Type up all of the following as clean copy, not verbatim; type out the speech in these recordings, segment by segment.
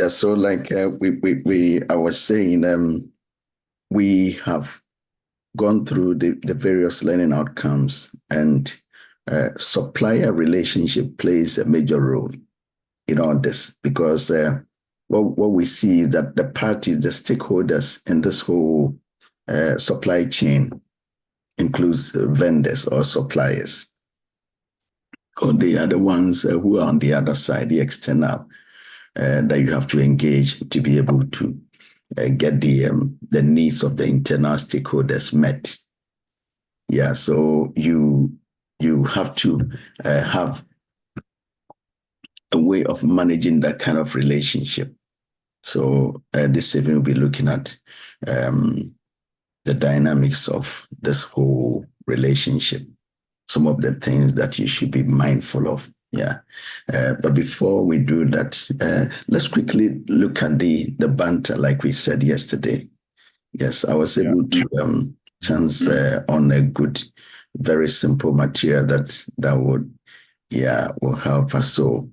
Yeah, so like I was saying, we have gone through the various learning outcomes, and supplier relationship plays a major role in all this, because what we see is that the parties, the stakeholders in this whole supply chain includes vendors or suppliers, or they are the ones who are on the other side, the external, that you have to engage to be able to get the needs of the internal stakeholders met. Yeah, so you have to have a way of managing that kind of relationship. So this evening we'll be looking at the dynamics of this whole relationship, some of the things that you should be mindful of. Yeah, but before we do that, let's quickly look at the banter, like we said yesterday. Yes, I was able to chance on a good, very simple material that will help us. So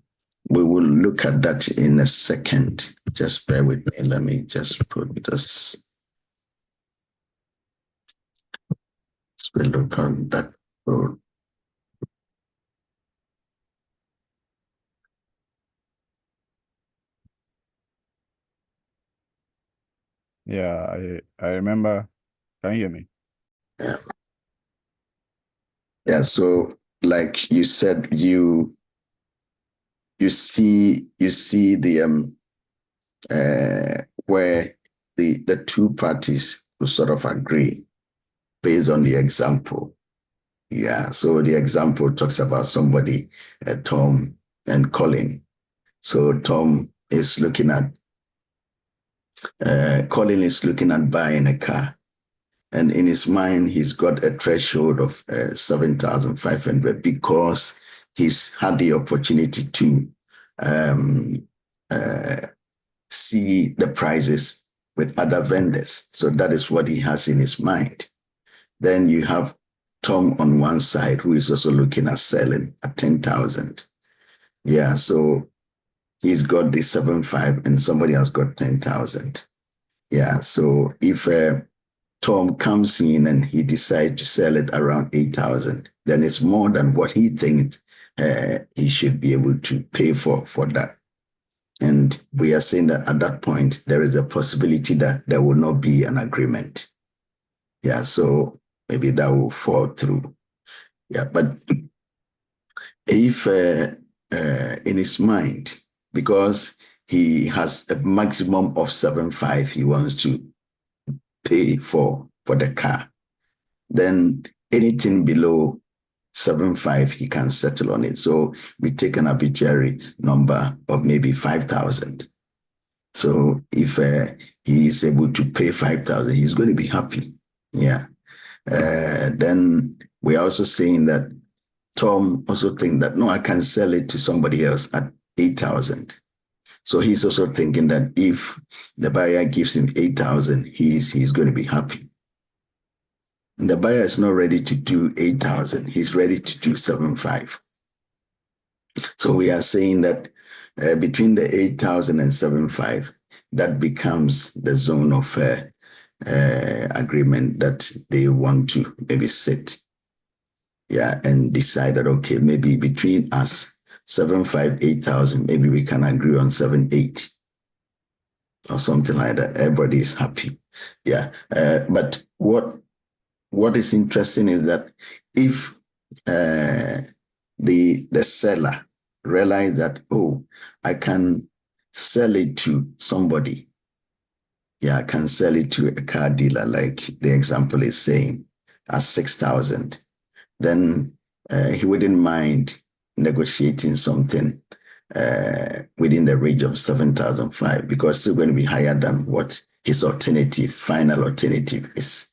we will look at that in a second. Just bear with me. Let me just put this. Let's look on that. Yeah, I remember. Can you hear me? Yeah. Yeah. So, like you said, you see the where the two parties will sort of agree based on the example. Yeah. So the example talks about somebody, Tom and Colin. So Tom is looking at Colin is looking at buying a car. And in his mind, he's got a threshold of 7,500 because he's had the opportunity to see the prices with other vendors. So that is what he has in his mind. Then you have Tom on one side, who is also looking at selling at 10,000. Yeah, so he's got the 7,500 and somebody has got 10,000. Yeah, so if Tom comes in and he decides to sell it around 8,000, then it's more than what he thinks he should be able to pay for that. And we are saying that at that point, there is a possibility that there will not be an agreement. Yeah, so maybe that will fall through. Yeah, but if in his mind, because he has a maximum of 7,500 he wants to pay for the car, then anything below 7,500 he can settle on it. So we take an arbitrary number of maybe 5,000. So if he is able to pay 5,000, he's going to be happy. Yeah. Then we're also saying that Tom also think that, no, I can sell it to somebody else at 8,000. So he's also thinking that if the buyer gives him 8,000, he's going to be happy. And the buyer is not ready to do 8,000. He's ready to do 7,500. So we are saying that between the 8,000 and 7,500, that becomes the zone of agreement that they want to maybe sit. Yeah, and decide that, okay, maybe between us, 7,500, 8,000, maybe we can agree on 7,800 or something like that. Everybody is happy. Yeah, but what is interesting is that if the seller realize that, oh, I can sell it to somebody. Yeah, I can sell it to a car dealer, like the example is saying, at 6,000. Then he wouldn't mind negotiating something within the range of 7,500, because it's still going to be higher than what his final alternative is.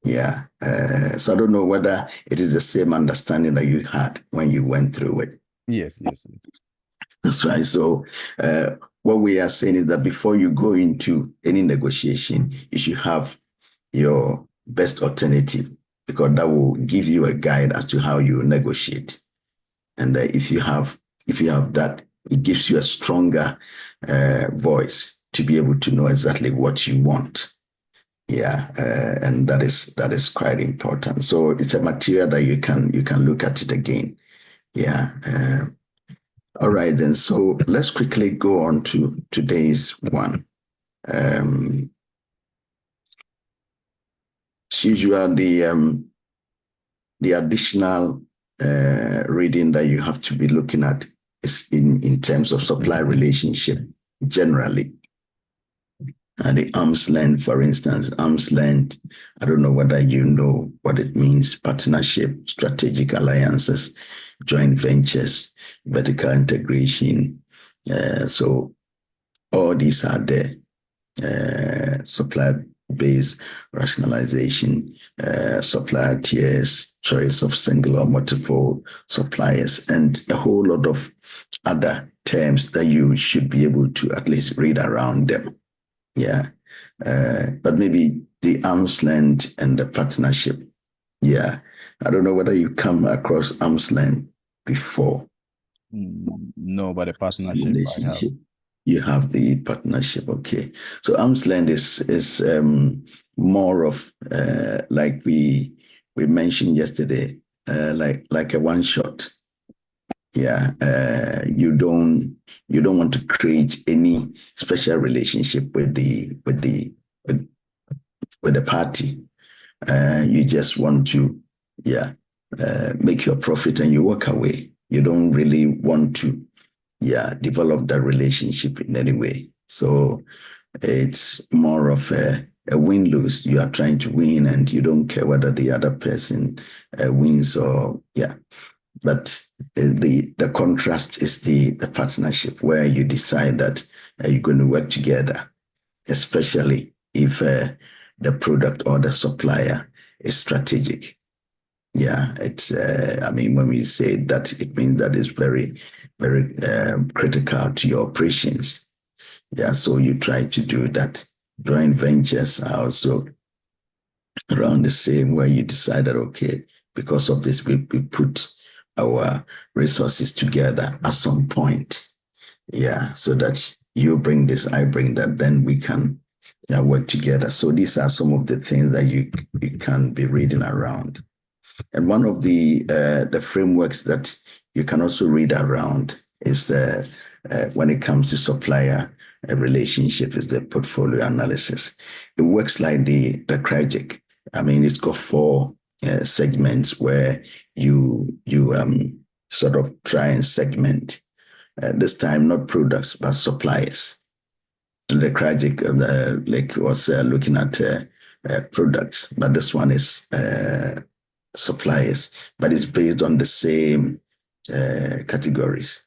Yeah. So I don't know whether it is the same understanding that you had when you went through it. Yes. That's right. So what we are saying is that before you go into any negotiation, you should have your best alternative, because that will give you a guide as to how you negotiate. And if you have that, it gives you a stronger voice to be able to know exactly what you want. Yeah, and that is quite important. So it's a material that you can look at it again. Yeah. All right then. So let's quickly go on to today's one. As usual, the additional reading that you have to be looking at is in terms of supply relationship generally. The arm's length, for instance, arm's length, I don't know whether you know what it means: partnership, strategic alliances, joint ventures, vertical integration. So all these are there. Supply base rationalization, supplier tiers, choice of single or multiple suppliers, and a whole lot of other terms that you should be able to at least read around them. Yeah. But maybe the arm's length and the partnership. Yeah. I don't know whether you come across arm's length before. No, but the partnership Relationship. You have the partnership. Okay. So arm's length is more of like we mentioned yesterday, like a one shot. Yeah, you don't want to create any special relationship with the party. You just want to make your profit and you walk away. You don't really want to develop that relationship in any way. So it's more of a win-lose. You are trying to win and you don't care whether the other person wins or But the contrast is the partnership, where you decide that you're going to work together, especially if the product or the supplier is strategic. Yeah, it's, I mean, when we say that, it means that it's very, very critical to your operations. Yeah, so you try to do that. Joint ventures are also around the same, where you decide that, okay, because of this, we put our resources together at some point. Yeah, so that you bring this, I bring that, then we can work together. So these are some of the things that you can be reading around. And one of the frameworks that you can also read around is when it comes to supplier relationship is the portfolio analysis. It works like the CRIGIC. I mean, it's got 4 segments where you sort of try and segment. This time, not products, but suppliers. And the CRIGIC like was looking at products, but this one is suppliers, but it's based on the same categories,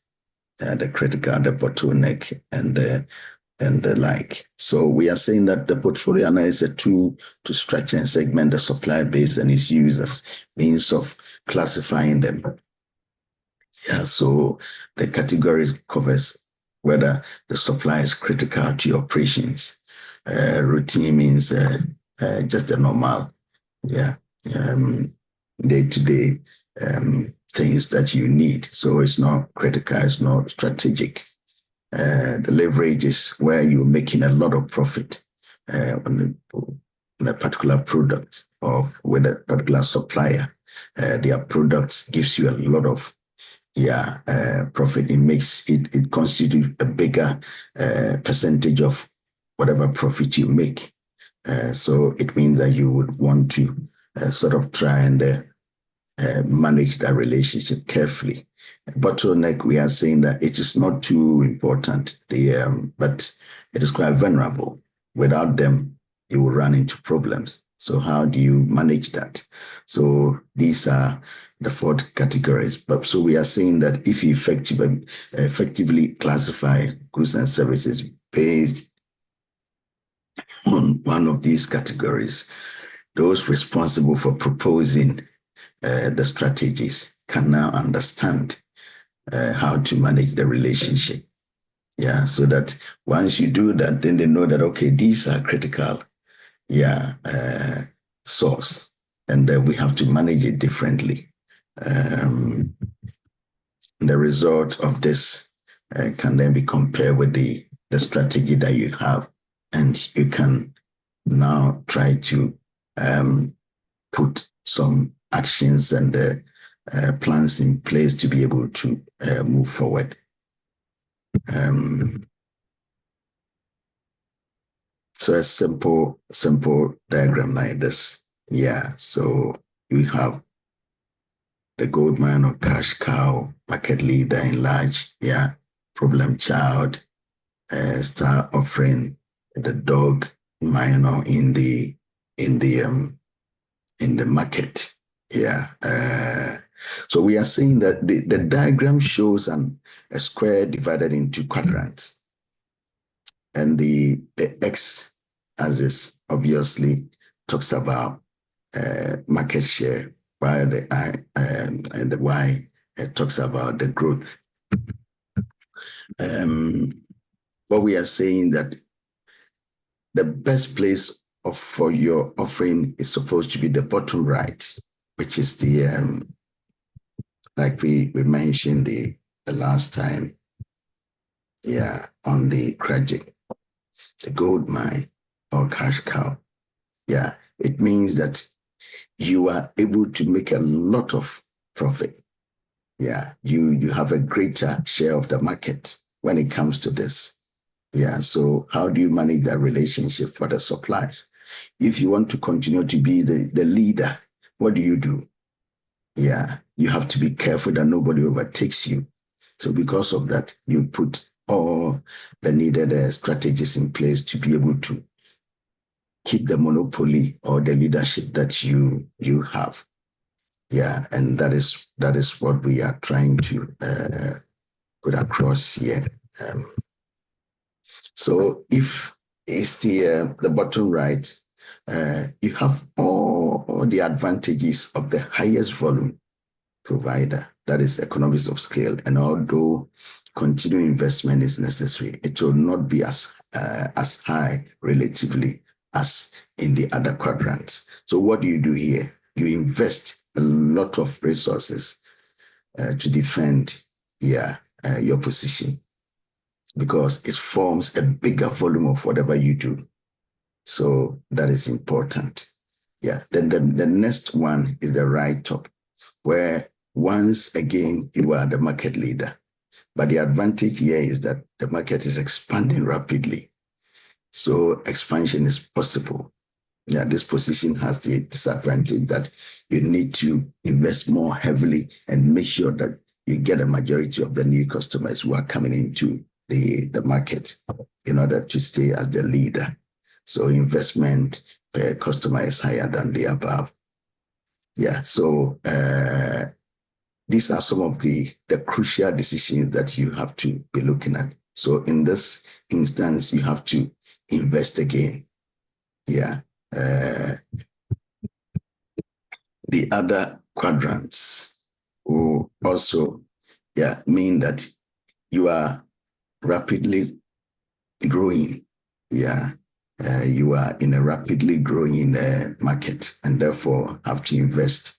the critical, the bottleneck, and the like. So we are saying that the portfolio analysis is a tool to structure and segment the supply base and is used as means of classifying them. Yeah, so the categories covers whether the supply is critical to your operations. Routine means just the normal, day-to-day things that you need. So it's not critical, it's not strategic. The leverage is where you're making a lot of profit on a particular product or with a particular supplier. Their products gives you a lot of profit. It constitutes a bigger percentage of whatever profit you make. So it means that you would want to sort of try and manage that relationship carefully. Bottleneck, we are saying that it is not too important, but it is quite vulnerable. Without them, you will run into problems. So how do you manage that? So these are the 4 categories. But so we are saying that if you effectively classify goods and services based on one of these categories, those responsible for proposing the strategies can now understand how to manage the relationship. Yeah, so that once you do that, then they know that, okay, these are critical source, and we have to manage it differently. The result of this can then be compared with the strategy that you have, and you can now try to put some actions and plans in place to be able to move forward. So a simple diagram like this. Yeah, so we have the gold mine or cash cow, market leader in large, yeah, problem child, star offering, the dog minor in the market. Yeah. So we are saying that the diagram shows a square divided into quadrants. And the X axis obviously talks about market share, while the I and the Y talks about the growth. What we are saying that the best place for your offering is supposed to be the bottom right, which is the like we mentioned the last time, yeah, on the project, the gold mine or cash cow. Yeah, it means that you are able to make a lot of profit. Yeah, you have a greater share of the market when it comes to this. Yeah, so how do you manage that relationship for the supplies? If you want to continue to be the leader, what do? Yeah, you have to be careful that nobody overtakes you. So because of that, you put all the needed strategies in place to be able to keep the monopoly or the leadership that you have. Yeah, and that is what we are trying to put across here. So if it's the bottom right, you have all the advantages of the highest volume provider, that is economies of scale. And although continued investment is necessary, it will not be as high relatively as in the other quadrants. So what do you do here? You invest a lot of resources to defend your position, because it forms a bigger volume of whatever you do. So that is important. Yeah. Then the next one is the right top, where once again you are the market leader. But the advantage here is that the market is expanding rapidly. So expansion is possible. Yeah, this position has the disadvantage that you need to invest more heavily and make sure that you get a majority of the new customers who are coming into the market in order to stay as the leader. So investment per customer is higher than the above. Yeah, so these are some of the crucial decisions that you have to be looking at. So in this instance, you have to invest again. Yeah. The other quadrants will also mean that you are rapidly growing. Yeah. You are in a rapidly growing market and therefore have to invest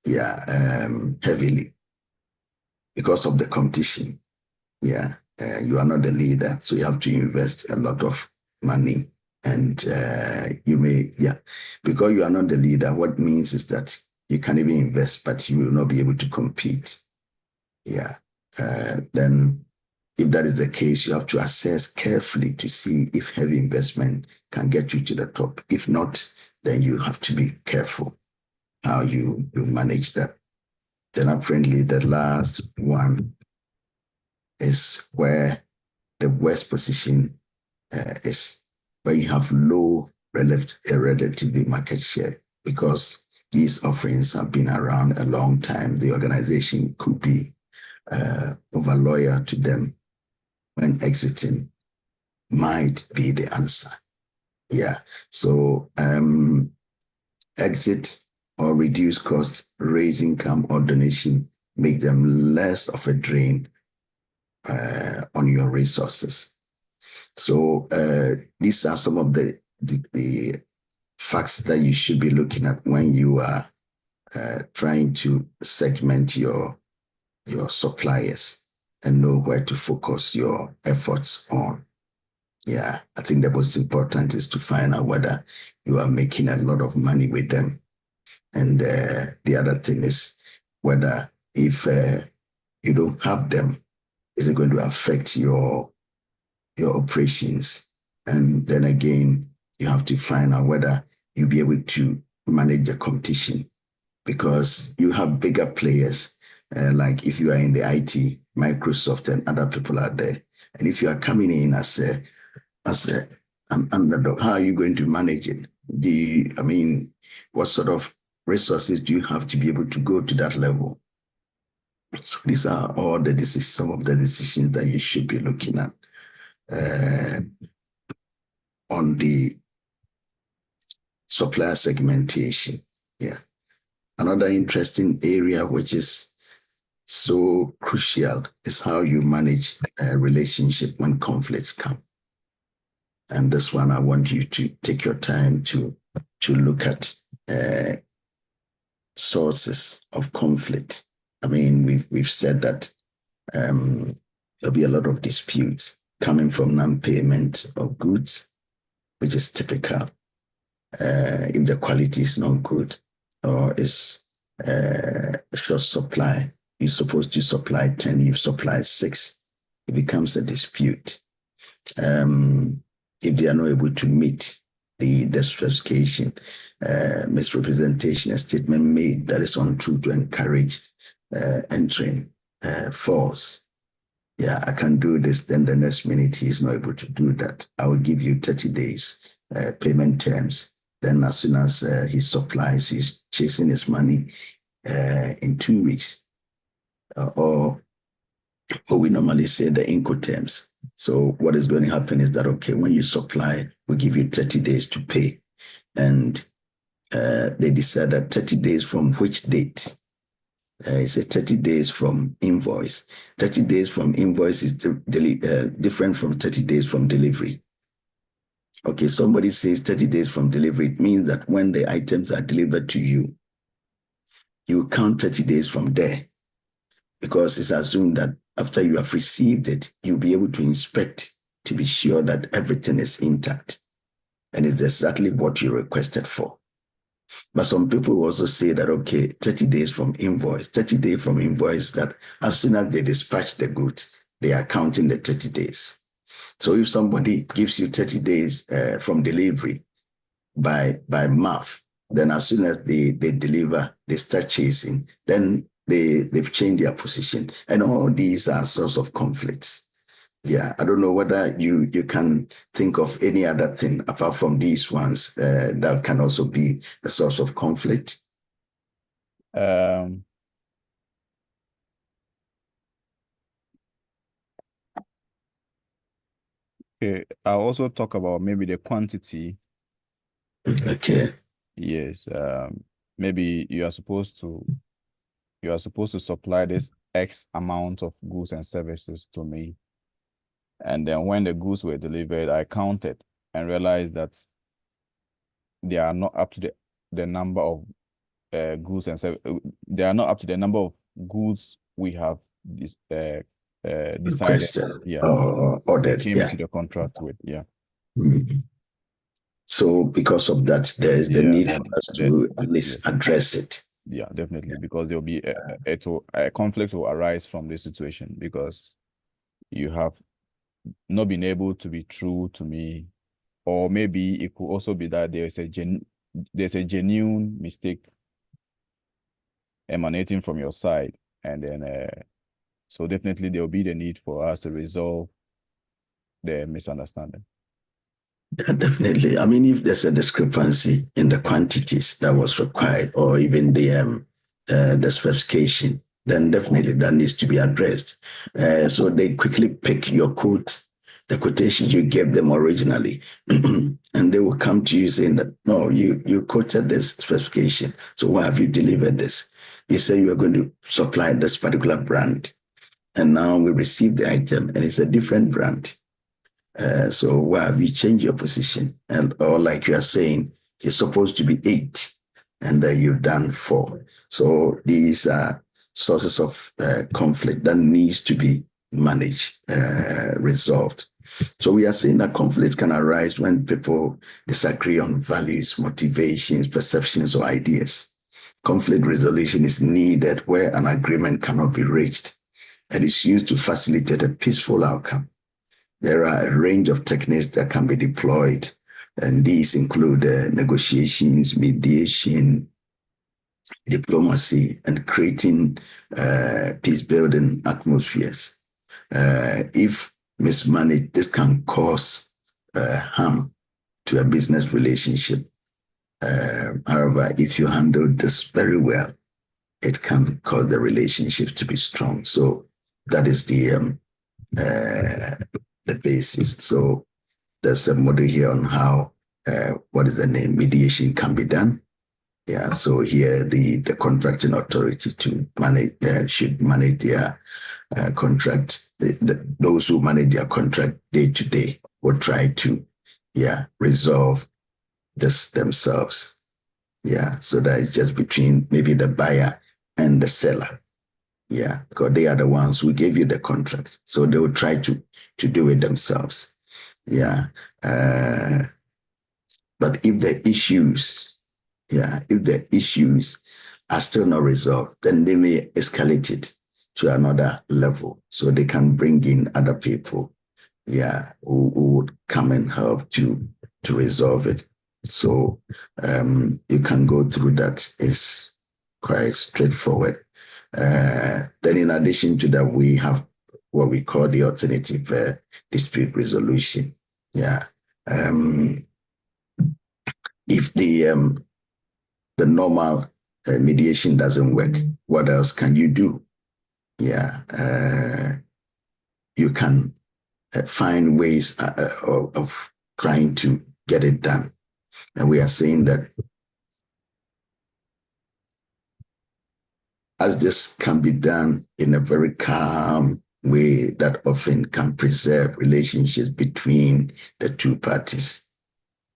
heavily because of the competition. Yeah. You are not the leader, so you have to invest a lot of money. And you may, because you are not the leader, what means is that you can even invest, but you will not be able to compete. Yeah. Then if that is the case, you have to assess carefully to see if heavy investment can get you to the top. If not, then you have to be careful how you manage that. Then apparently the last one is where the worst position is, where you have low relatively market share, because these offerings have been around a long time. The organization could be over loyal to them. When exiting might be the answer. Yeah. So exit or reduce cost, raise income or donation, make them less of a drain on your resources. So these are some of the facts that you should be looking at when you are trying to segment your suppliers and know where to focus your efforts on. Yeah, I think the most important is to find out whether you are making a lot of money with them. And the other thing is whether if you don't have them, is it going to affect your operations? And then again, you have to find out whether you'll be able to manage the competition, because you have bigger players. Like if you are in the IT, Microsoft and other people are there. And if you are coming in as an underdog, how are you going to manage it? What sort of resources do you have to be able to go to that level? So these are all the decisions, some of the decisions that you should be looking at on the supplier segmentation. Yeah. Another interesting area which is so crucial is how you manage a relationship when conflicts come. And this one, I want you to take your time to look at sources of conflict. I mean, we've said that there'll be a lot of disputes coming from non-payment of goods, which is typical. If the quality is not good or is short supply, you're supposed to supply 10, you supply 6, it becomes a dispute. If they are not able to meet the specification, misrepresentation, a statement made that is untrue to encourage entering false. Yeah, I can do this. Then the next minute he is not able to do that. I will give you 30 days payment terms. Then as soon as he supplies, he's chasing his money in 2 weeks. Or what we normally say the Incoterms. So what is going to happen is that, okay, when you supply, we give you 30 days to pay. And they decide that 30 days from which date? It's a 30 days from invoice. 30 days from invoice is different from 30 days from delivery. Okay, somebody says 30 days from delivery. It means that when the items are delivered to you, you count 30 days from there, because it's assumed that after you have received it, you'll be able to inspect to be sure that everything is intact and it's exactly what you requested for. But some people also say that, okay, 30 days from invoice, 30 days from invoice, that as soon as they dispatch the goods, they are counting the 30 days. So if somebody gives you 30 days from delivery by math, then as soon as they deliver, they start chasing, then they've changed their position. And all these are source of conflicts. Yeah, I don't know whether you can think of any other thing apart from these ones that can also be a source of conflict. Okay, I'll also talk about maybe the quantity. Okay. Yes. Maybe you are supposed to supply this X amount of goods and services to me. And then when the goods were delivered, I counted and realized that they are not up to the number of goods and services. They are not up to the number of goods we have decided. Yeah. Ordered. Came Yeah. into the contract with. Yeah. Mm-hmm. So because of that, there is the need for us to at least address it. Yeah, definitely, because there'll be a conflict will arise from this situation because you have not been able to be true to me, or maybe it could also be that there's a genuine mistake emanating from your side, and then so definitely there'll be the need for us to resolve the misunderstanding. Yeah, definitely. I mean, if there's a discrepancy in the quantities that was required, or even the specification, then definitely that needs to be addressed. So they quickly pick your quote, the quotations you gave them originally, and they will come to you saying that, no, you quoted this specification, so why have you delivered this? You say you are going to supply this particular brand, and now we receive the item, and it's a different brand. So why have you changed your position? Or like you are saying, it's supposed to be 8, and you've done 4. So these are sources of conflict that needs to be managed, resolved. So we are saying that conflicts can arise when people disagree on values, motivations, perceptions, or ideas. Conflict resolution is needed where an agreement cannot be reached and is used to facilitate a peaceful outcome. There are a range of techniques that can be deployed, and these include negotiations, mediation, diplomacy, and creating peace-building atmospheres. If mismanaged, this can cause harm to a business relationship. However, if you handle this very well, it can cause the relationship to be strong. So that is the basis. So there's a model here on how, what is the name, mediation can be done. Yeah, so here the contracting authority to manage should manage their contract. Those who manage their contract day to day will try to, resolve this themselves. Yeah, so that is just between maybe the buyer and the seller. Yeah, because they are the ones who gave you the contract, so they will try to do it themselves. Yeah, but if the issues are still not resolved, then they may escalate it to another level. So they can bring in other people, who would come and help to resolve it. So you can go through that. It's quite straightforward. Then in addition to that, we have what we call the alternative dispute resolution. Yeah. If the normal mediation doesn't work, what else can you do? Yeah, you can find ways of trying to get it done. And we are saying that as this can be done in a very calm way that often can preserve relationships between the two parties,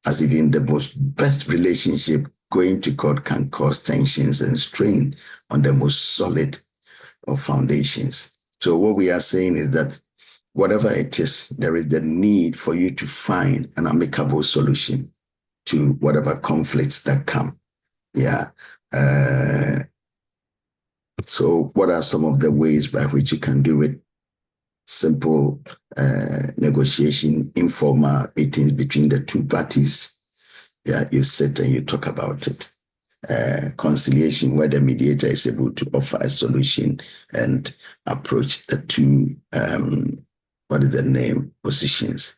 as even the most best relationship, going to court can cause tensions and strain on the most solid of foundations. So what we are saying is that whatever it is, there is the need for you to find an amicable solution to whatever conflicts that come. Yeah. So what are some of the ways by which you can do it? Simple negotiation, informal meetings between the two parties. Yeah, you sit and you talk about it. Conciliation, where the mediator is able to offer a solution and approach the two, positions.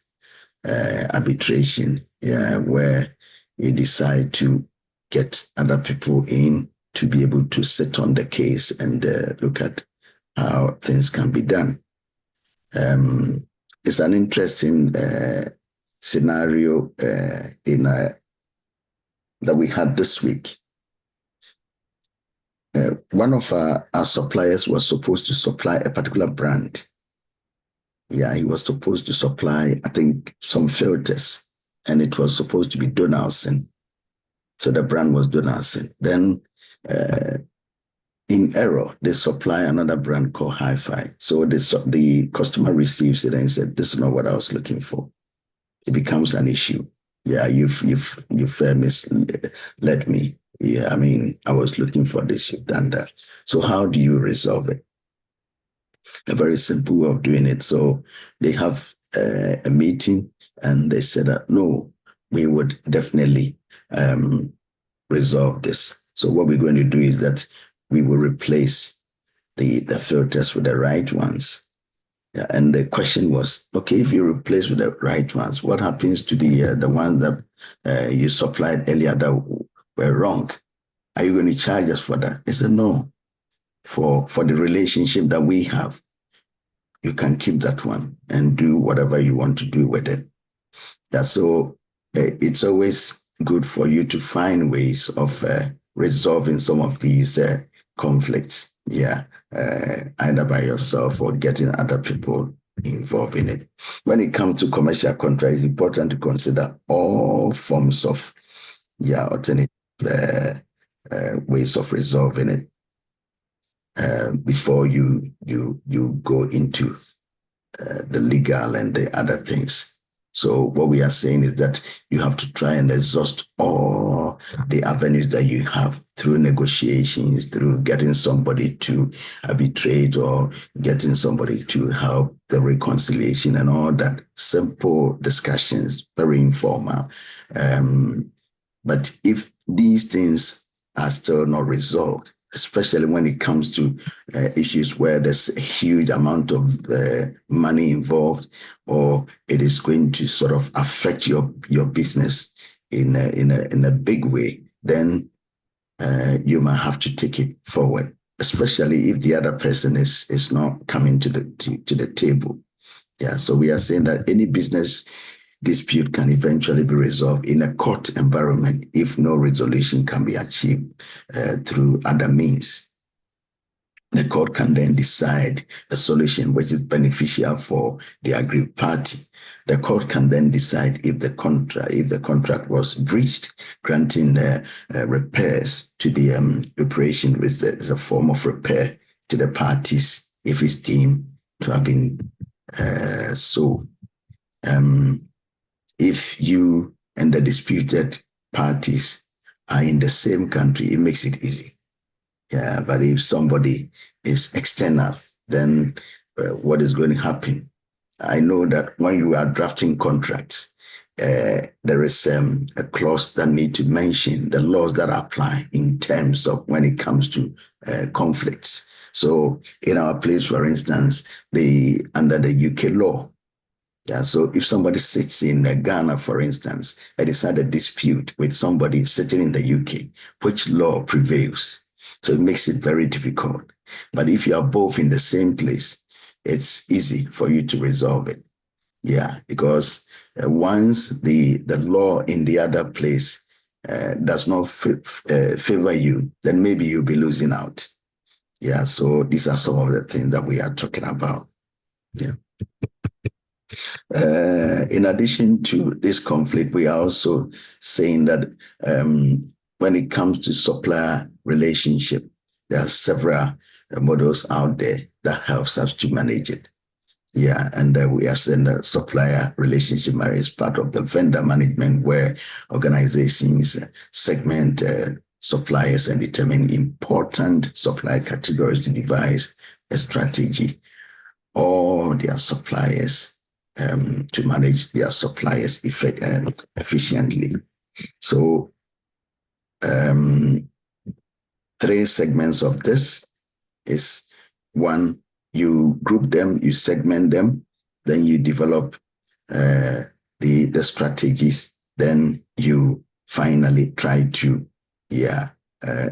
Arbitration, where you decide to get other people in to be able to sit on the case and look at how things can be done. It's an interesting scenario that we had this week. One of our suppliers was supposed to supply a particular brand. Yeah, he was supposed to supply, I think, some filters, and it was supposed to be DiLSCM. So the brand was DiLSCM. Then in error, they supply another brand called Hi-Fi. So the customer receives it and said, "This is not what I was looking for." It becomes an issue. Yeah, you've misled me. Yeah, I mean, I was looking for this, you've done that. So how do you resolve it? A very simple way of doing it. So they have a meeting and they said that, no, we would definitely resolve this. So what we're going to do is that we will replace the filters with the right ones. Yeah, and the question was, okay, if you replace with the right ones, what happens to the ones that you supplied earlier that were wrong? Are you going to charge us for that? I said, no. For the relationship that we have, you can keep that one and do whatever you want to do with it. Yeah, so it's always good for you to find ways of resolving some of these conflicts. Yeah, either by yourself or getting other people involved in it. When it comes to commercial contracts, it's important to consider all forms of alternative ways of resolving it before you go into the legal and the other things. So what we are saying is that you have to try and exhaust all the avenues that you have through negotiations, through getting somebody to arbitrate or getting somebody to help the reconciliation and all that. Simple discussions, very informal. But if these things are still not resolved, especially when it comes to issues where there's a huge amount of money involved, or it is going to sort of affect your business in a big way, then you might have to take it forward, especially if the other person is not coming to the table. Yeah, so we are saying that any business dispute can eventually be resolved in a court environment if no resolution can be achieved through other means. The court can then decide a solution which is beneficial for the aggrieved party. The court can then decide if the contract was breached, granting repairs to the reparation with a form of repair to the parties if it's deemed to have been so. If you and the disputed parties are in the same country, it makes it easy. Yeah, but if somebody is external, then what is going to happen? I know that when you are drafting contracts, there is a clause that need to mention the laws that apply in terms of when it comes to conflicts. So in our place, for instance, under the UK law, yeah, so if somebody sits in Ghana, for instance, and has had a dispute with somebody sitting in the UK, which law prevails? So it makes it very difficult. But if you are both in the same place, it's easy for you to resolve it. Yeah, because once the law in the other place does not favor you, then maybe you'll be losing out. Yeah, so these are some of the things that we are talking about. Yeah. In addition to this conflict, we are also saying that when it comes to supplier relationship, there are several models out there that helps us to manage it. Yeah, and we are saying that supplier relationship is part of the vendor management, where organizations segment suppliers and determine important supply categories to devise a strategy or their suppliers to manage their suppliers efficiently. So 3 segments of this is: 1, you group them, you segment them, then you develop the strategies, then you finally try to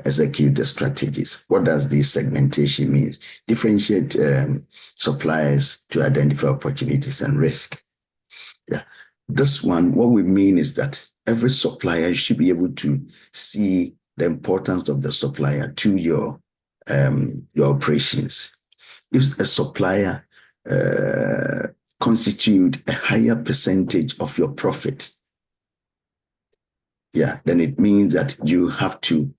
execute the strategies. What does this segmentation mean? Differentiate suppliers to identify opportunities and risk. Yeah, this one, what we mean is that every supplier should be able to see the importance of the supplier to your operations. If a supplier constitute a higher percentage of your profit, then it means that you have to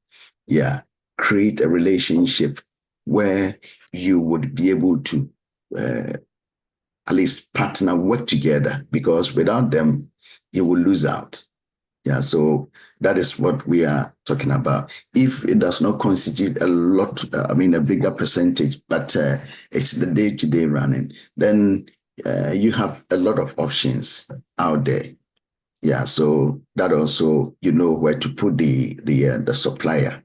create a relationship where you would be able to at least partner, work together, because without them, you will lose out. Yeah, so that is what we are talking about. If it does not constitute a lot, a bigger percentage, but it's the day-to-day running, then you have a lot of options out there. Yeah, so that also, you know where to put the supplier.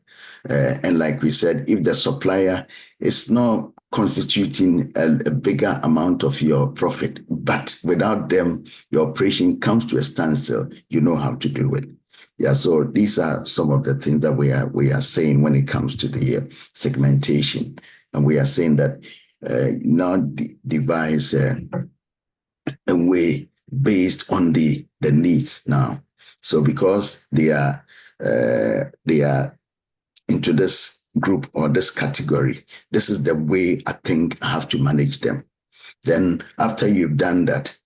And like we said, if the supplier is not constituting a bigger amount of your profit, but without them, your operation comes to a standstill, you know how to do it. Yeah, so these are some of the things that we are saying when it comes to the segmentation. And we are saying that now devise a way based on the needs now. So because they are into this group or this category, this is the way I think I have to manage them. Then after you've done that,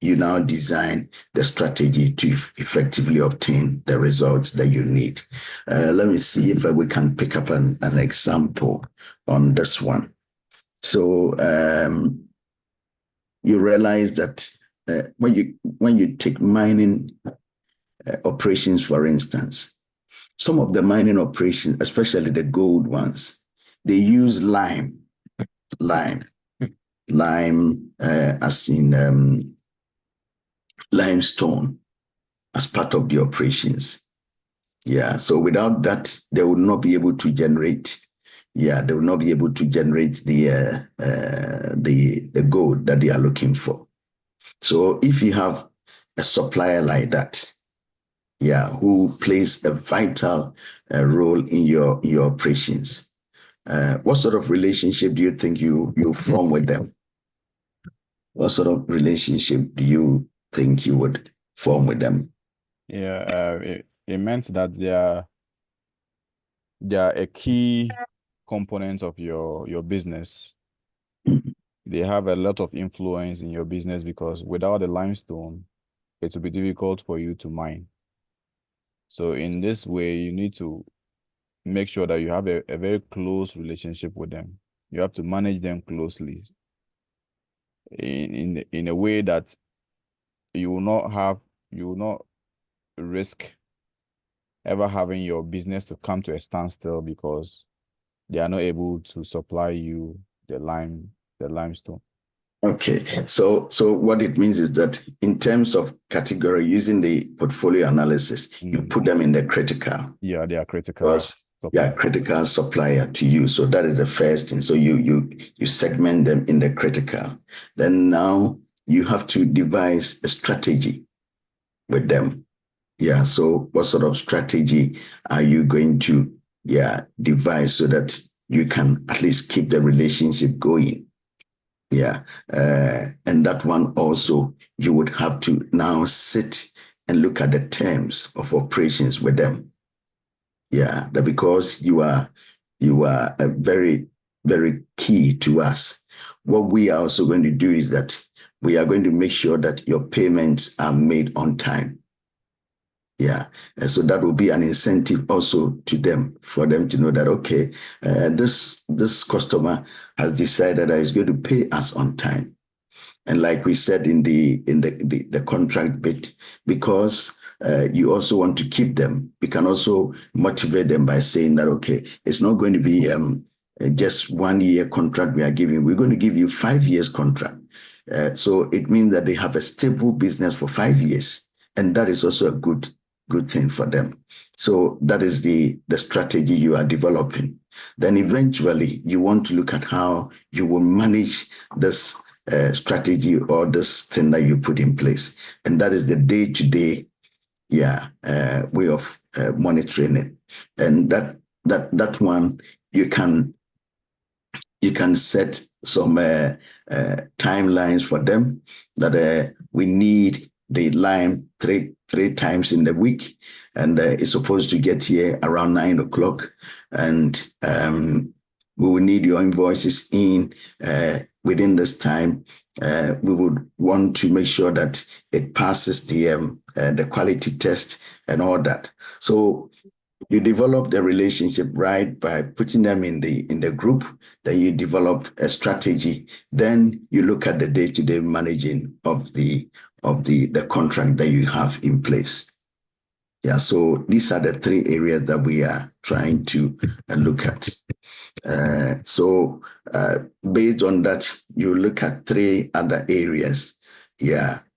you now design the strategy to effectively obtain the results that you need. Let me see if we can pick up an example on this one. So you realize that when you take mining operations, for instance, some of the mining operations, especially the gold ones, they use lime as in limestone as part of the operations. Yeah, so without that, they will not be able to generate. Yeah, they will not be able to generate the gold that they are looking for. So if you have a supplier like that, yeah, who plays a vital role in your operations, what sort of relationship do you think you form with them? What sort of relationship do you think you would form with them? Yeah, it meant that they are a key component of your business. They have a lot of influence in your business because without the limestone, it will be difficult for you to mine. So in this way, you need to make sure that you have a very close relationship with them. You have to manage them closely in a way that you will not risk ever having your business to come to a standstill because they are not able to supply you the limestone. Okay, so what it means is that in terms of category, using the portfolio analysis, you put them in the critical. Yeah, they are critical. Because, yeah, critical supplier to you. So that is the first thing. So you segment them in the critical. Then now you have to devise a strategy with them. Yeah. So what sort of strategy are you going to devise so that you can at least keep the relationship going? Yeah. And that one also, you would have to now sit and look at the terms of operations with them. Yeah, that because you are a very, very key to us. What we are also going to do is that we are going to make sure that your payments are made on time. Yeah, and so that will be an incentive also to them, for them to know that, okay, this customer has decided that he's going to pay us on time. And like we said in the contract bit, because you also want to keep them, you can also motivate them by saying that, okay, it's not going to be just 1 year contract we are giving. We're going to give you 5 years contract. So it means that they have a stable business for 5 years. And that is also a good thing for them. So that is the strategy you are developing. Then eventually you want to look at how you will manage this strategy or this thing that you put in place. And that is the day-to-day way of monitoring it. And that one, you can set some timelines for them that we need the lime three times in the week, and it's supposed to get here around 9 o'clock. And we will need your invoices in within this time. We would want to make sure that it passes the quality test and all that. So you develop the relationship right by putting them in the group. Then you develop a strategy. Then you look at the day-to-day managing of the contract that you have in place. Yeah, so these are the 3 areas that we are trying to look at. So based on that, you look at 3 other areas,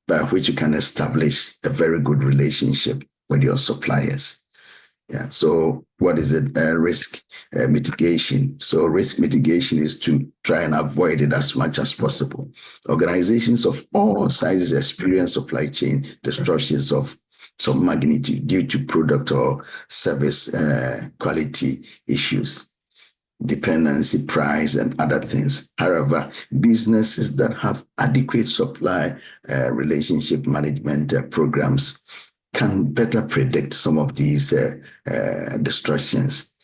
by which you can establish a very good relationship with your suppliers. Yeah. So what is it? Risk mitigation. So risk mitigation is to try and avoid it as much as possible. Organizations of all sizes experience supply chain disruptions of some magnitude due to product or service quality issues, dependency, price, and other things. However, businesses that have adequate supply relationship management programs can better predict some of these distortions.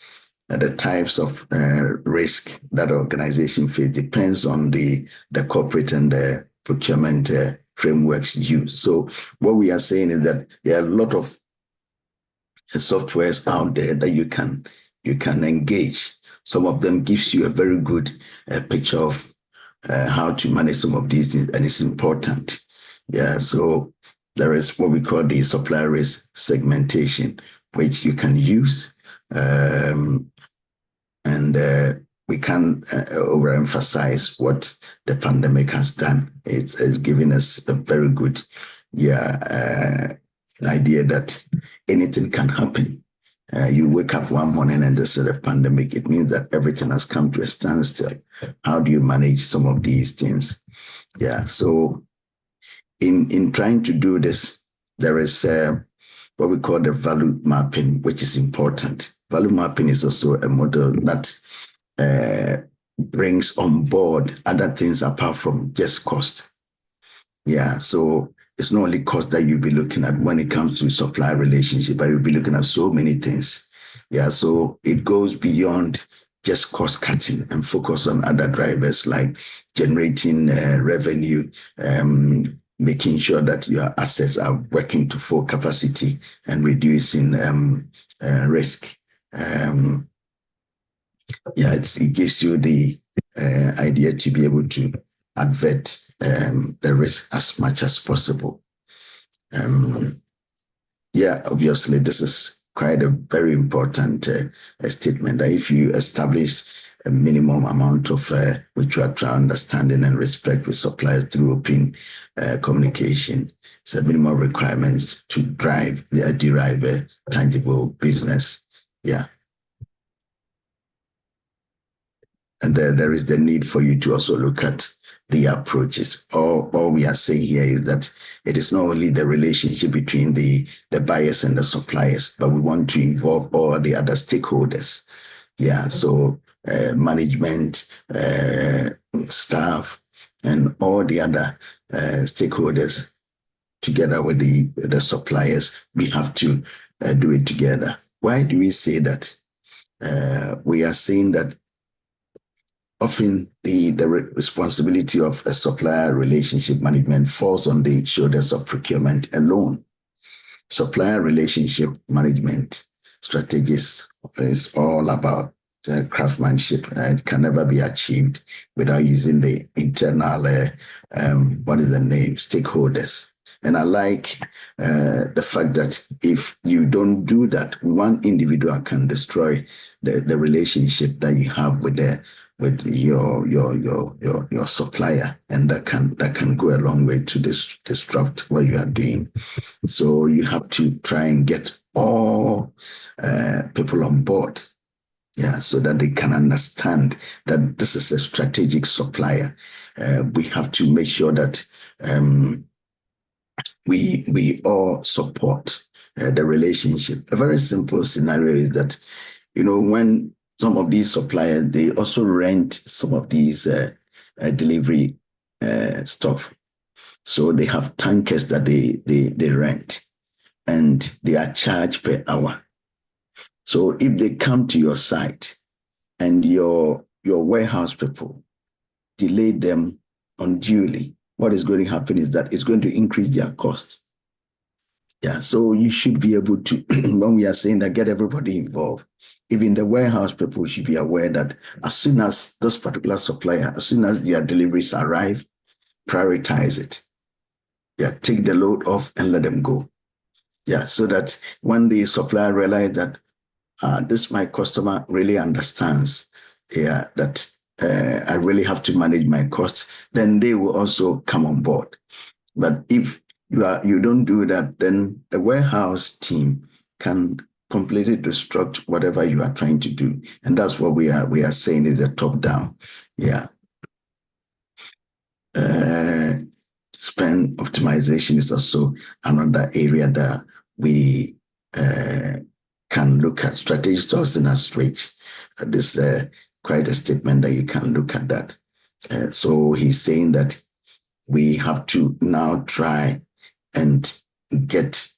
The types of risk that organization face depends on the corporate and the procurement frameworks used. So what we are saying is that there are a lot of softwares out there that you can engage. Some of them gives you a very good picture of how to manage some of these things, and it's important. Yeah, so there is what we call the supplier risk segmentation, which you can use, and we can overemphasize what the pandemic has done. It's given us a very good, idea that anything can happen. You wake up one morning and there's a pandemic. It means that everything has come to a standstill. How do you manage some of these things? Yeah. So in trying to do this, there is what we call the value mapping, which is important. Value mapping is also a model that brings on board other things apart from just cost. Yeah. So it's not only cost that you'll be looking at when it comes to supplier relationship, but you'll be looking at so many things. Yeah. So it goes beyond just cost cutting and focus on other drivers like generating revenue, making sure that your assets are working to full capacity and reducing risk. It gives you the idea to be able to advert the risk as much as possible. Obviously, this is quite a very important statement that if you establish a minimum amount of mutual understanding and respect with suppliers through open communication, it's a minimum requirement to derive a tangible business. Yeah. And there is the need for you to also look at the approaches. All we are saying here is that it is not only the relationship between the buyers and the suppliers, but we want to involve all the other stakeholders. Yeah, so management, staff, and all the other stakeholders together with the suppliers. We have to do it together. Why do we say that? We are saying that often the responsibility of a supplier relationship management falls on the shoulders of procurement alone. Supplier relationship management strategies is all about craftsmanship. It can never be achieved without using the internal, stakeholders. And I like the fact that if you don't do that, one individual can destroy the relationship that you have with your supplier, and that can go a long way to disrupt what you are doing. So you have to try and get all people on board, so that they can understand that this is a strategic supplier. We have to make sure that we all support the relationship. A very simple scenario is that, when some of these suppliers, they also rent some of these delivery stuff. So they have tankers that they rent, and they are charged per hour. So if they come to your site and your warehouse people delay them unduly, what is going to happen is that it's going to increase their cost. Yeah, so you should be able to, when we are saying that, get everybody involved. Even the warehouse people should be aware that as soon as this particular supplier, as soon as their deliveries arrive, prioritize it. Yeah, take the load off and let them go. Yeah, so that when the supplier realizes that this my customer really understands, that I really have to manage my costs, then they will also come on board. But if you don't do that, then the warehouse team can completely disrupt whatever you are trying to do. And that's what we are saying is a top down. Yeah. Spend optimization is also another area that we can look at. Strategic sourcing and stretch. This quite a statement that you can look at that. So he's saying that we have to now try and get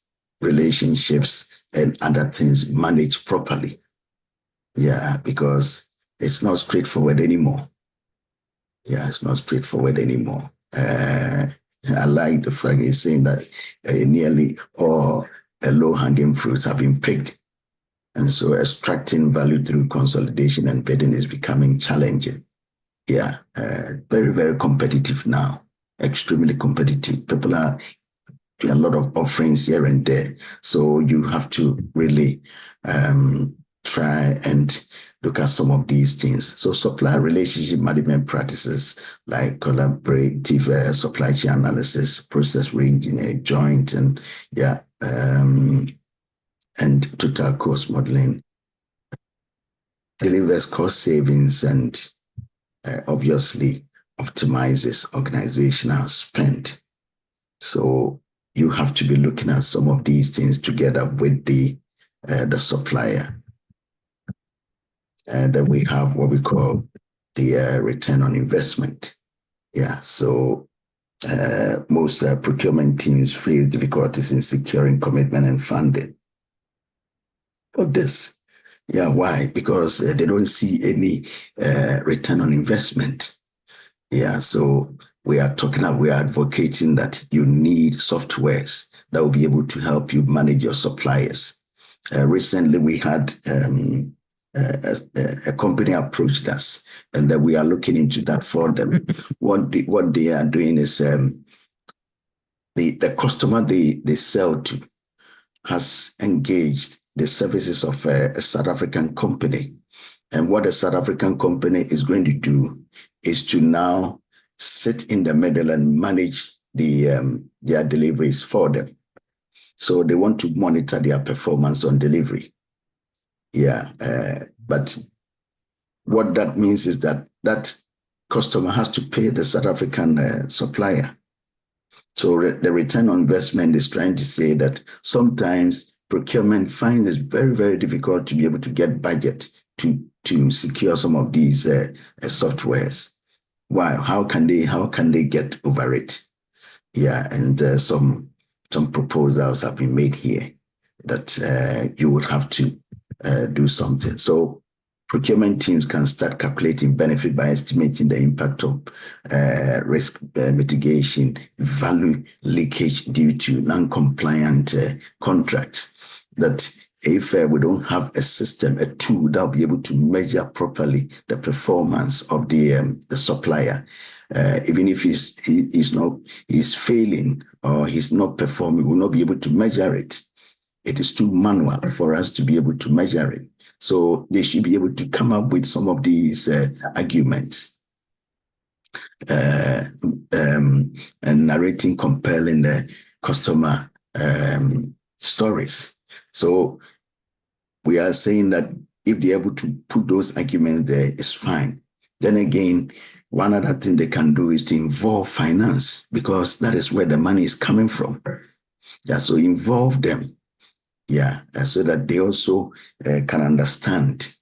relationships and other things managed properly. Yeah, because it's not straightforward anymore. Yeah, it's not straightforward anymore. I like the fact he's saying that nearly all low-hanging fruits have been picked. And so extracting value through consolidation and bidding is becoming challenging. Yeah, very, very competitive now, extremely competitive. People are a lot of offerings here and there. So you have to really try and look at some of these things. So supplier relationship management practices like collaborative supply chain analysis, process reengineering, joint, and and total cost modeling delivers cost savings and obviously optimizes organizational spend. So you have to be looking at some of these things together with the supplier. And then we have what we call the return on investment. Yeah, so most procurement teams face difficulties in securing commitment and funding for this. Yeah, why? Because they don't see any return on investment. Yeah, so we are advocating that you need softwares that will be able to help you manage your suppliers. Recently, we had a company approached us, and that we are looking into that for them. What they are doing is the customer they sell to has engaged the services of a South African company. And what a South African company is going to do is to now sit in the middle and manage their deliveries for them. So they want to monitor their performance on delivery. Yeah, but what that means is that that customer has to pay the South African supplier. So the return on investment is trying to say that sometimes procurement finds it very, very difficult to be able to get budget to secure some of these softwares. Why? How can they get over it? Yeah, and some proposals have been made here that you would have to do something. So procurement teams can start calculating benefit by estimating the impact of risk mitigation, value leakage due to non-compliant contracts. That if we don't have a system, a tool that will be able to measure properly the performance of the supplier, even if he's failing or he's not performing, we'll not be able to measure it. It is too manual for us to be able to measure it. So they should be able to come up with some of these arguments and narrating compelling customer stories. So we are saying that if they're able to put those arguments there, it's fine. Then again, one other thing they can do is to involve finance, because that is where the money is coming from. Yeah, so involve them. Yeah, so that they also can understand,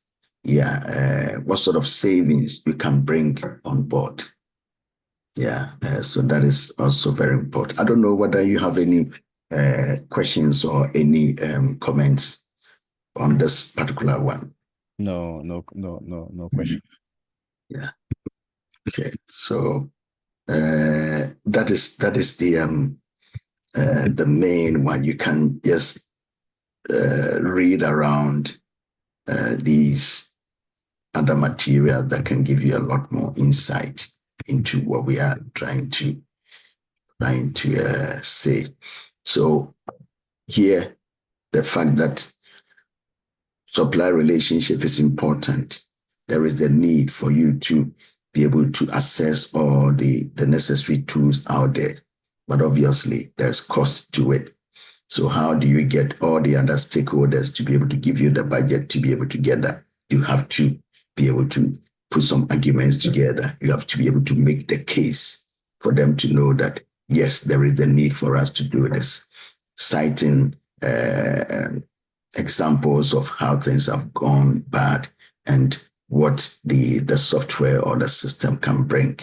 what sort of savings you can bring on board. Yeah, so that is also very important. I don't know whether you have any questions or any comments on this particular one. No question. Yeah. Okay, so that is the main one. You can just read around these other material that can give you a lot more insight into what we are trying to say. So here, the fact that supply relationship is important, there is the need for you to be able to access all the necessary tools out there. But obviously, there's cost to it. So how do you get all the other stakeholders to be able to give you the budget to be able to get that? You have to be able to put some arguments together. You have to be able to make the case for them to know that, yes, there is a need for us to do this. Citing examples of how things have gone bad and what the software or the system can bring.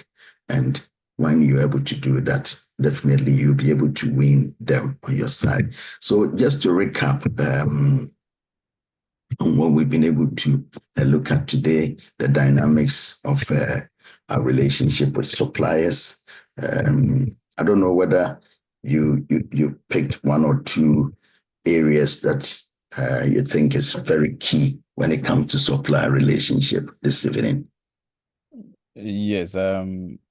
And when you're able to do that, definitely you'll be able to win them on your side. So just to recap on what we've been able to look at today, the dynamics of our relationship with suppliers. I don't know whether you picked one or two areas that you think is very key when it comes to supplier relationship this evening. Yes,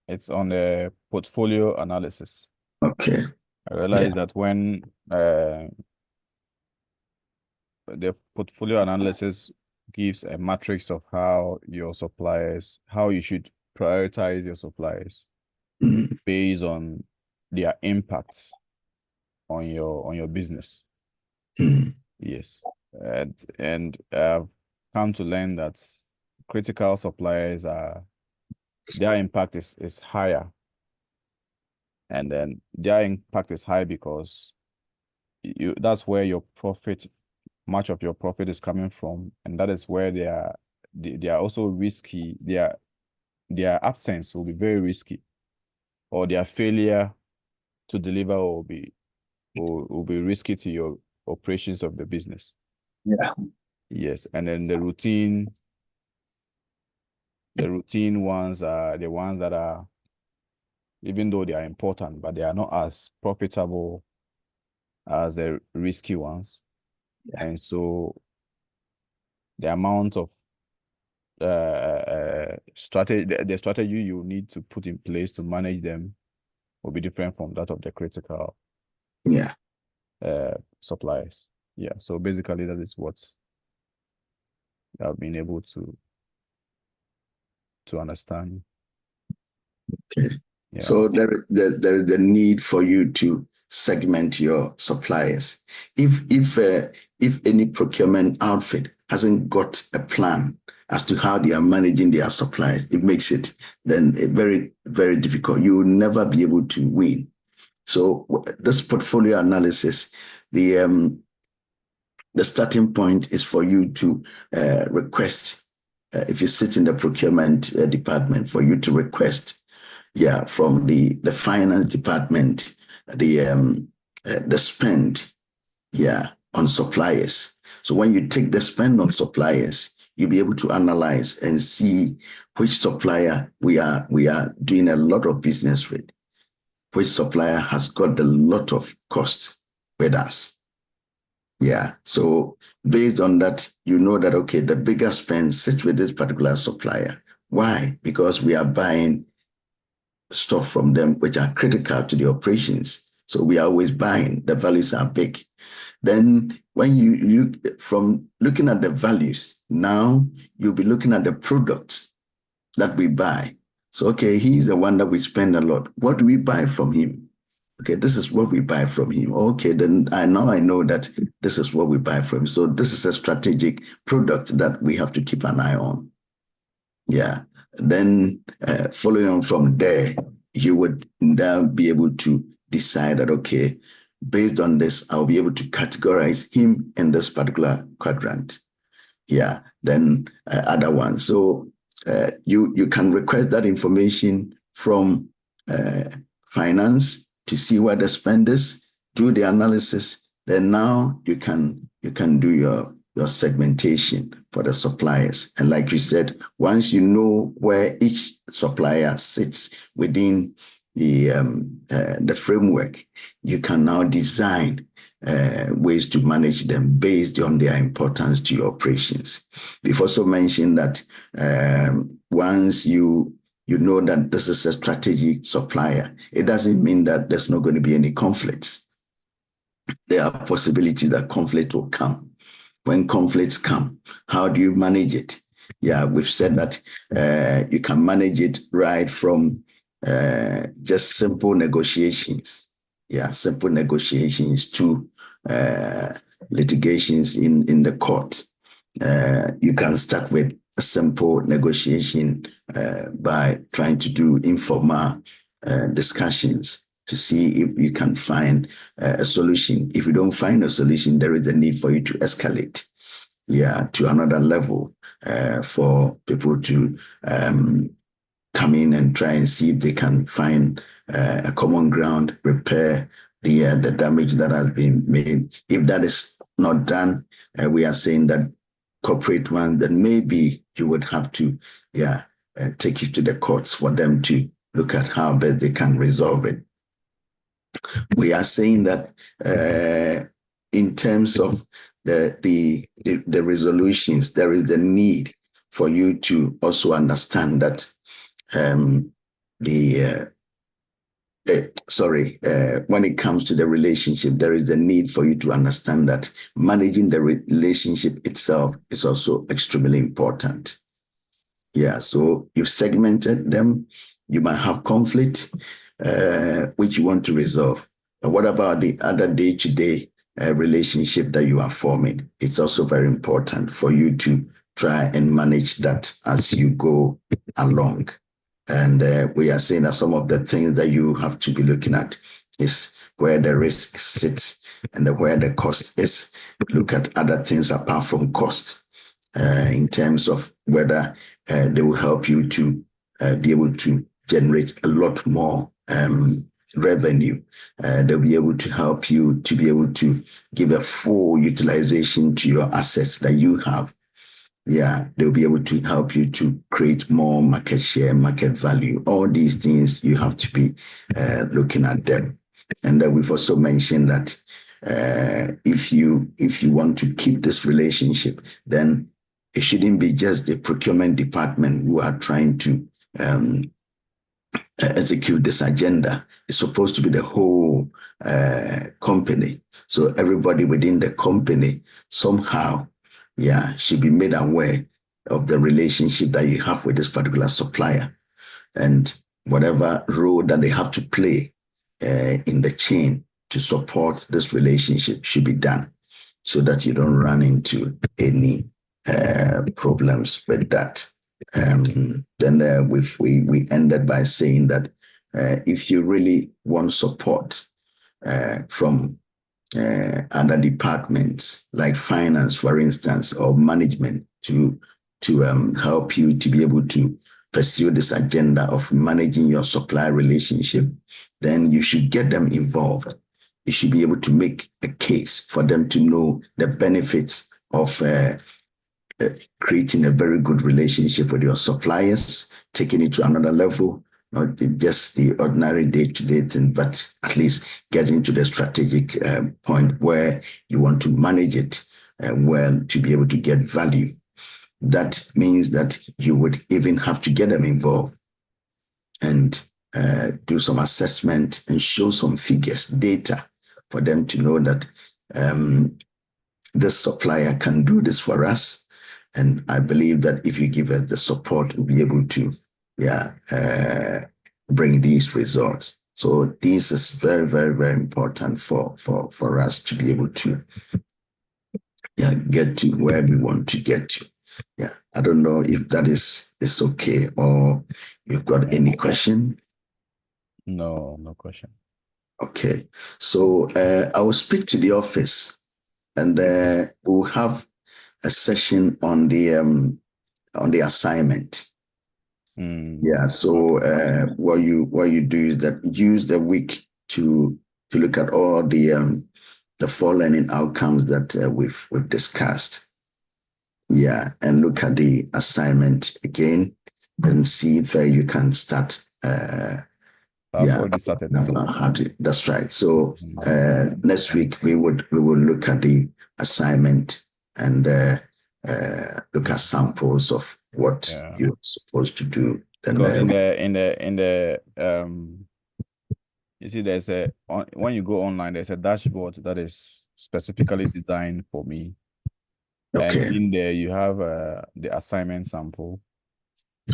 it's on the portfolio analysis. Okay. I Yeah. realized that when the portfolio analysis gives a matrix of how your suppliers, how you should prioritize your suppliers Mm, based on their impacts on your business. mm, Yes. And I've come to learn that critical suppliers are their impact is higher. And then their impact is high because that's where your profit, much of your profit is coming from, and that is where they are also risky. Their absence will be very risky, or their failure to deliver will be risky to your operations of the business. yeah. Yes, and then the routine ones are the ones that are, even though they are important, but they are not as profitable as the risky ones. Yeah. And so the amount of strategy, the strategy you need to put in place to manage them will be different from that of the critical Yeah. suppliers. Yeah. So basically, that is what I've been able to understand. Okay. Yeah. So there is the need for you to segment your suppliers. If any procurement outfit hasn't got a plan as to how they are managing their supplies, it makes it then very, very difficult. You will never be able to win. So this portfolio analysis, the starting point is for you to request, if you sit in the procurement department, for you to request, from the finance department, the spend, on suppliers. So when you take the spend on suppliers, you'll be able to analyze and see which supplier we are doing a lot of business with, which supplier has got a lot of costs with us. Yeah. So based on that, you know that, okay, the bigger spend sits with this particular supplier. Why? Because we are buying stuff from them which are critical to the operations. So we are always buying. The values are big. Then when you from looking at the values, now you'll be looking at the products that we buy. So, okay, he's the one that we spend a lot. What do we buy from him? Okay, this is what we buy from him. Okay, then I know that this is what we buy from him. So this is a strategic product that we have to keep an eye on. Yeah. Then following on from there, you would now be able to decide that, okay, based on this, I'll be able to categorize him in this particular quadrant. Yeah. Then other ones. So you can request that information from finance to see where the spend is, do the analysis. Then now you can do your segmentation for the suppliers. And like you said, once you know where each supplier sits within the framework, you can now design ways to manage them based on their importance to your operations. We've also mentioned that once you know that this is a strategic supplier, it doesn't mean that there's not going to be any conflicts. There are possibilities that conflict will come. When conflicts come, how do you manage it? Yeah, we've said that you can manage it right from just simple negotiations. Yeah, simple negotiations to litigations in the court. You can start with a simple negotiation by trying to do informal discussions to see if you can find a solution. If you don't find a solution, there is a need for you to escalate, to another level for people to come in and try and see if they can find a common ground, repair the damage that has been made. If that is not done, we are saying that corporate one, then maybe you would have to, take you to the courts for them to look at how best they can resolve it. We are saying that in terms of the resolutions, there is the need for you to also understand that when it comes to the relationship, there is the need for you to understand that managing the relationship itself is also extremely important. Yeah, so you've segmented them. You might have conflict, which you want to resolve. But what about the other day-to-day relationship that you are forming? It's also very important for you to try and manage that as you go along. And we are saying that some of the things that you have to be looking at is where the risk sits and where the cost is. Look at other things apart from cost in terms of whether they will help you to be able to generate a lot more revenue. They'll be able to help you to be able to give a full utilization to your assets that you have. Yeah, they'll be able to help you to create more market share, market value. All these things, you have to be looking at them. And we've also mentioned that if you want to keep this relationship, then it shouldn't be just the procurement department who are trying to execute this agenda. It's supposed to be the whole company. So everybody within the company somehow, should be made aware of the relationship that you have with this particular supplier and whatever role that they have to play in the chain to support this relationship should be done so that you don't run into any problems with that. Then we ended by saying that if you really want support from other departments like finance, for instance, or management to help you to be able to pursue this agenda of managing your supply relationship, then you should get them involved. You should be able to make a case for them to know the benefits of creating a very good relationship with your suppliers, taking it to another level, not just the ordinary day-to-day thing, but at least getting to the strategic point where you want to manage it well to be able to get value. That means that you would even have to get them involved and do some assessment and show some figures, data, for them to know that this supplier can do this for us. And I believe that if you give us the support, we'll be able to bring these results. So this is very, very, very important for us to be able to get to where we want to get to. Yeah, I don't know if that is okay or you've got any question. No question. Okay, so I will speak to the office and we'll have a session on the assignment. Yeah, so what you do is that use the week to look at all the 4 learning outcomes that we've discussed. Yeah, and look at the assignment again and see if you can start. I've already started now. That's right. So next week we will look at the assignment and look at samples of what you're supposed to do. Because in the you see, there's when you go online, there's a dashboard that is specifically designed for me. Okay. And in there you have the assignment sample.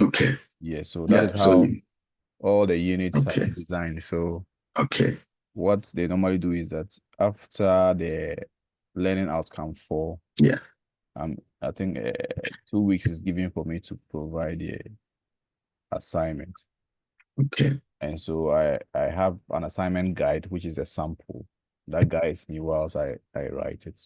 Okay. Yeah. So that is how all the units have been designed. So what they normally do is that after the learning outcome 4, I think 2 weeks is given for me to provide the assignment. Okay. And so I have an assignment guide, which is a sample that guides me whilst I write it.